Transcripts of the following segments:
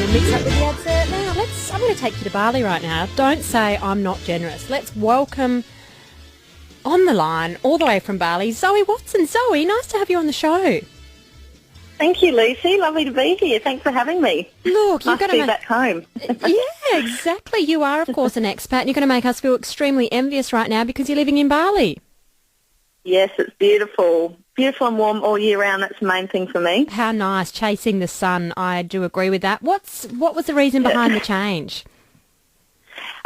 to mix up with the advert now. I'm going to take you to Bali right now. Don't say I'm not generous. Let's welcome on the line, all the way from Bali, Zoe Watson. Zoe, nice to have you on the show. Thank you, Lucy. Lovely to be here. Thanks for having me. Look, you're going to be back home. Yeah, exactly. You are, of course, an expat, and you're going to make us feel extremely envious right now because you're living in Bali. Yes, it's beautiful. Beautiful and warm all year round. That's the main thing for me. How nice. Chasing the sun. I do agree with that. What was the reason behind the change?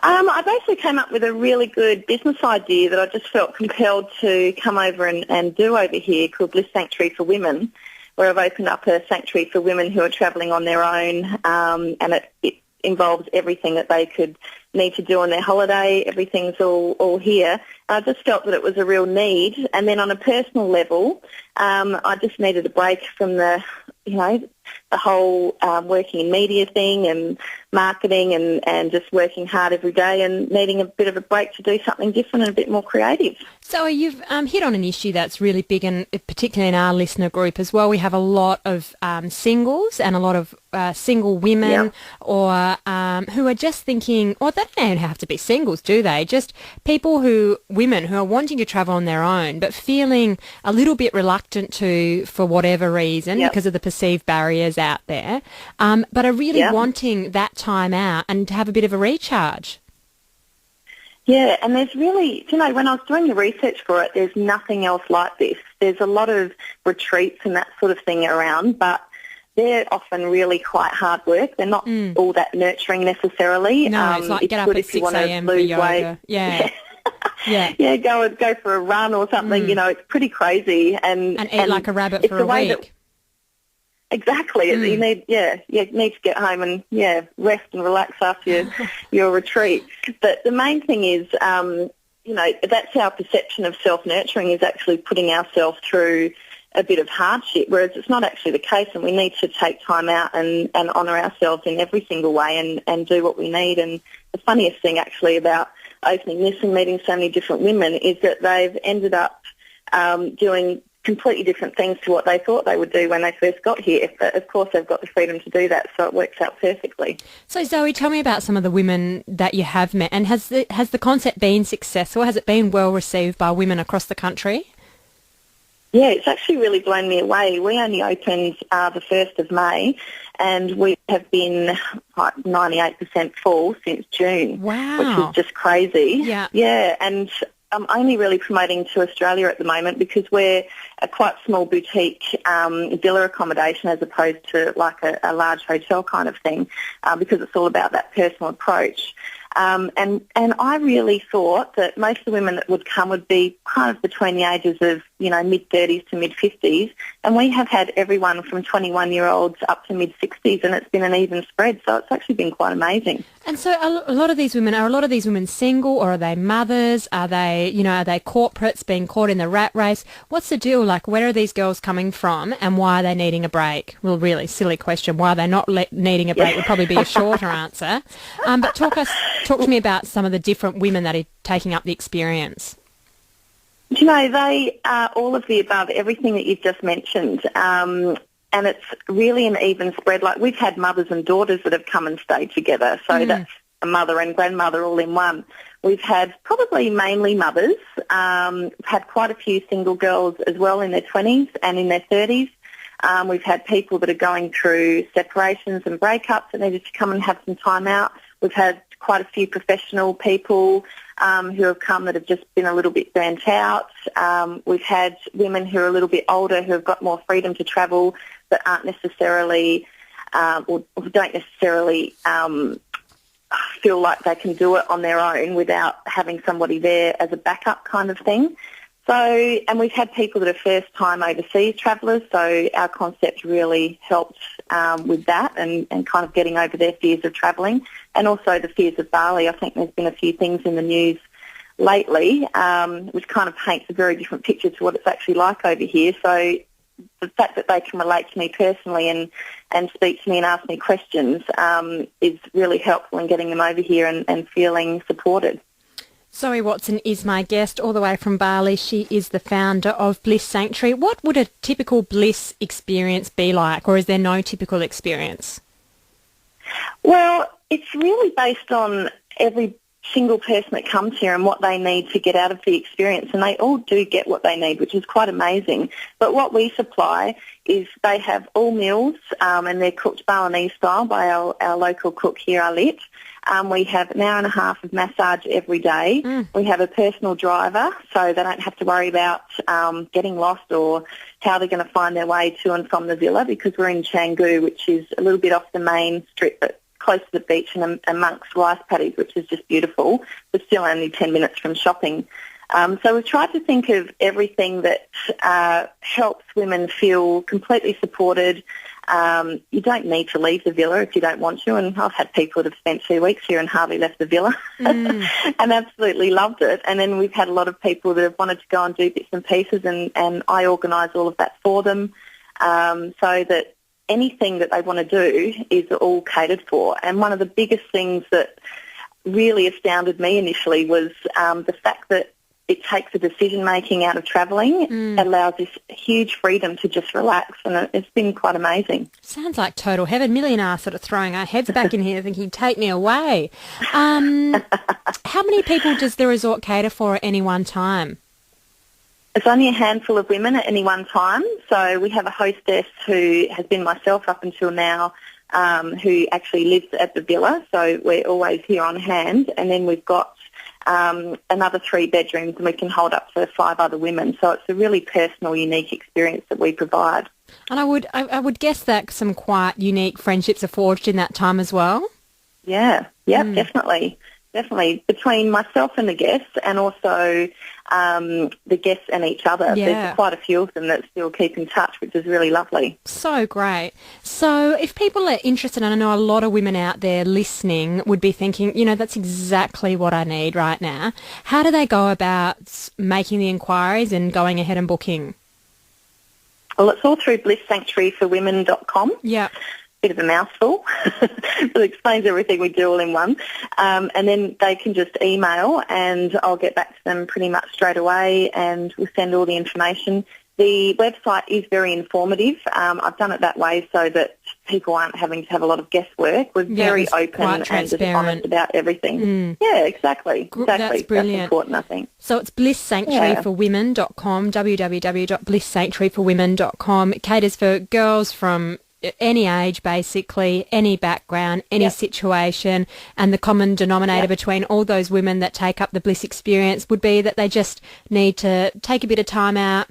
I basically came up with a really good business idea that I just felt compelled to come over and do over here, called Bliss Sanctuary for Women, where I've opened up a sanctuary for women who are travelling on their own, and it involves everything that they could need to do on their holiday. Everything's all here. I just felt that it was a real need. And then on a personal level, I just needed a break from the whole working in media thing and marketing and just working hard every day and needing a bit of a break to do something different and a bit more creative. So you've hit on an issue that's really big, and particularly in our listener group as well. We have a lot of singles and a lot of single women or who are just thinking, or they don't have to be singles, do they? Just women who are wanting to travel on their own but feeling a little bit reluctant to for whatever reason because of the perceived barriers out there, but are really wanting that time out and to have a bit of a recharge. Yeah, and there's really, when I was doing the research for it, there's nothing else like this. There's a lot of retreats and that sort of thing around, but they're often really quite hard work. They're not all that nurturing necessarily. No, it's like get up at 6 a.m. for yoga. Weight. Yeah. Yeah, go for a run or something. It's pretty crazy. And eat like a rabbit for a week. Exactly. You need to get home and rest and relax after your retreat. But the main thing is, that's our perception of self-nurturing, is actually putting ourselves through a bit of hardship, whereas it's not actually the case, and we need to take time out and honour ourselves in every single way and do what we need. And the funniest thing actually about opening this and meeting so many different women is that they've ended up doing completely different things to what they thought they would do when they first got here. But of course, they've got the freedom to do that, so it works out perfectly. So, Zoe, tell me about some of the women that you have met, and has the concept been successful? Has it been well received by women across the country? Yeah, it's actually really blown me away. We only opened the 1st of May, and we have been like 98% full since June. Wow. Which is just crazy. Yeah. Yeah, and I'm only really promoting to Australia at the moment because we're a quite small boutique villa accommodation as opposed to like a large hotel kind of thing, because it's all about that personal approach. And I really thought that most of the women that would come would be kind of between the ages of, mid-30s to mid-50s, and we have had everyone from 21-year-olds up to mid-60s, and it's been an even spread, so it's actually been quite amazing. And so are a lot of these women single, or are they mothers? Are they corporates being caught in the rat race? What's the deal? Like, where are these girls coming from, and why are they needing a break? Well, really silly question. Why are they not needing a break would probably be a shorter answer. But talk to me about some of the different women that are taking up the experience. They are all of the above, everything that you've just mentioned. And it's really an even spread. Like, we've had mothers and daughters that have come and stayed together, so that's a mother and grandmother all in one. We've had probably mainly mothers. We've had quite a few single girls as well in their 20s and in their 30s. We've had people that are going through separations and breakups that needed to come and have some time out. We've had quite a few professional people who have come that have just been a little bit burnt out. We've had women who are a little bit older who have got more freedom to travel but aren't necessarily or don't necessarily feel like they can do it on their own without having somebody there as a backup kind of thing. So, and we've had people that are first-time overseas travellers, so our concept really helped with that and kind of getting over their fears of travelling, and also the fears of Bali. I think there's been a few things in the news lately which kind of paints a very different picture to what it's actually like over here. So the fact that they can relate to me personally and speak to me and ask me questions is really helpful in getting them over here and feeling supported. Zoe Watson is my guest all the way from Bali. She is the founder of Bliss Sanctuary. What would a typical Bliss experience be like, or is there no typical experience? Well, it's really based on every single person that comes here and what they need to get out of the experience, and they all do get what they need, which is quite amazing. But what we supply is they have all meals, and they're cooked Balinese style by our local cook here, Alit. We have an hour and a half of massage every day. We have a personal driver, so they don't have to worry about getting lost or how they're going to find their way to and from the villa, because we're in Canggu, which is a little bit off the main strip, but close to the beach and amongst rice paddies, which is just beautiful, but still only 10 minutes from shopping. So we've tried to think of everything that helps women feel completely supported. You don't need to leave the villa if you don't want to, and I've had people that have spent 2 weeks here and hardly left the villa and absolutely loved it. And then we've had a lot of people that have wanted to go and do bits and pieces, and I organise all of that for them, so that anything that they want to do is all catered for. And one of the biggest things that really astounded me initially was the fact that it takes the decision-making out of travelling. It allows this huge freedom to just relax, and it's been quite amazing. Sounds like total heaven. Millie and I are sort of throwing our heads back in here thinking, take me away. How many people does the resort cater for at any one time? It's only a handful of women at any one time. So we have a hostess who has been myself up until now, who actually lives at the villa. So we're always here on hand. And then we've got another 3 bedrooms, and we can hold up to 5 other women. So it's a really personal, unique experience that we provide. And I would guess that some quite unique friendships are forged in that time as well. Yeah, definitely. Definitely. Between myself and the guests, and also the guests and each other. Yeah. There's quite a few of them that still keep in touch, which is really lovely. So great. So if people are interested, and I know a lot of women out there listening would be thinking, that's exactly what I need right now, how do they go about making the inquiries and going ahead and booking? Well, it's all through blisssanctuaryforwomen.com. Yeah. Bit of a mouthful, but it explains everything we do all in one. And then they can just email, and I'll get back to them pretty much straight away, and we'll send all the information. The website is very informative. I've done it that way so that people aren't having to have a lot of guesswork. We're very open and just honest about everything. Yeah, exactly. That's brilliant. That's important, I think. So it's blisssanctuaryforwomen.com, www.blisssanctuaryforwomen.com. It caters for girls from any age, basically, any background, any situation, and the common denominator between all those women that take up the Bliss experience would be that they just need to take a bit of time out,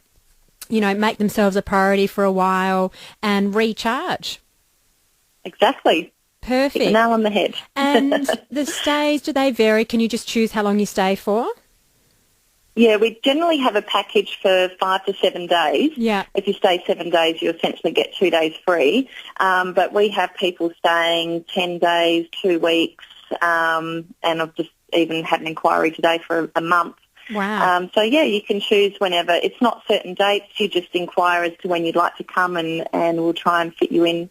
make themselves a priority for a while and recharge. Exactly. Perfect. Hit the nail on the head. And the stays, do they vary? Can you just choose how long you stay for? Yeah, we generally have a package for 5 to 7 days. Yeah. If you stay 7 days, you essentially get 2 days free. But we have people staying 10 days, 2 weeks, and I've just even had an inquiry today for a month. Wow. So, yeah, you can choose whenever. It's not certain dates. You just inquire as to when you'd like to come, and we'll try and fit you in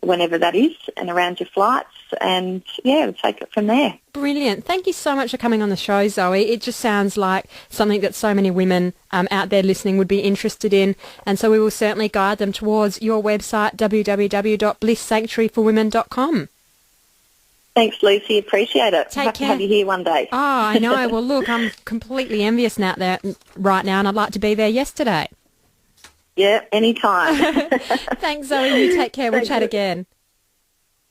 whenever that is and around your flights. And, yeah, we'll take it from there. Brilliant. Thank you so much for coming on the show, Zoe. It just sounds like something that so many women out there listening would be interested in. And so we will certainly guide them towards your website, www.blisssanctuaryforwomen.com. Thanks, Lucy. Appreciate it. Take Have care. to have you here one day. Oh, I know. Well, look, I'm completely envious out there right now, and I'd like to be there yesterday. Yeah, anytime. Thanks, Zoe. You take care. We'll chat again.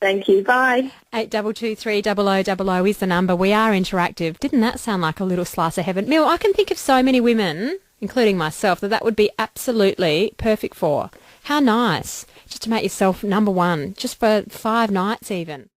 Thank you. Bye. 8223 is the number. We are interactive. Didn't that sound like a little slice of heaven? Mil, I can think of so many women, including myself, that would be absolutely perfect for. How nice. Just to make yourself number one, just for 5 nights even.